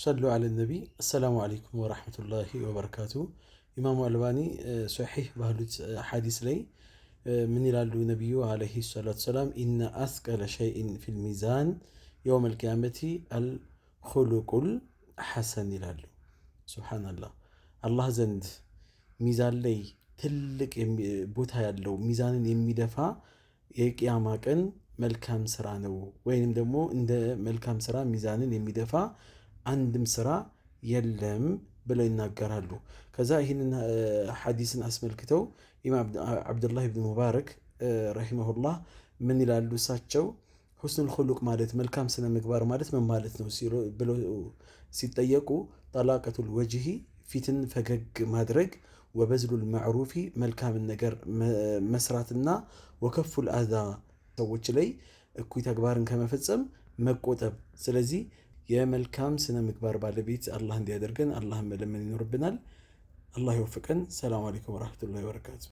صلوا على النبي. السلام عليكم ورحمة الله وبركاته. إمام الباني صحيح بهلوت حديث لي من يلالو نبي عليه الصلاة والسلام إن أثقل شيء في الميزان يوم القيامة الخلق الحسن يلالو. سبحان الله. الله زند ميزان لي تلك بوتها يالو ميزان يمي دفع የቂያማ ቀን መልካም ስራ ነው ወይንም ደግሞ እንደ መልካም ስራ ሚዛንን የሚደፋ አንድም ስራ የለም ብለው ይናገራሉ። ከዛ ይህንን ሐዲስን አስመልክተው ኢማም አብዱላህ ኢብኑ ሙባረክ ረሂመሁላህ ምን ይላሉ? እሳቸው ሁስኑል ኹሉቅ ማለት መልካም ስነ ምግባር ማለት ምን ማለት ነው ብለው ሲጠየቁ ጠላቀቱል ወጅሂ ፊትን ፈገግ ማድረግ፣ ወበዝሉል ማዕሩፊ መልካምን ነገር መስራትና ወከፉል አዛ ሰዎች ላይ እኩይ ተግባርን ከመፈጸም መቆጠብ። ስለዚህ የመልካም ስነ ምግባር ባለቤት አላህ እንዲያደርገን አላህን መለመን ይኖርብናል። አላህ ይወፍቀን። ሰላም አለይኩም ወራህመቱላሂ ወበረካቱ።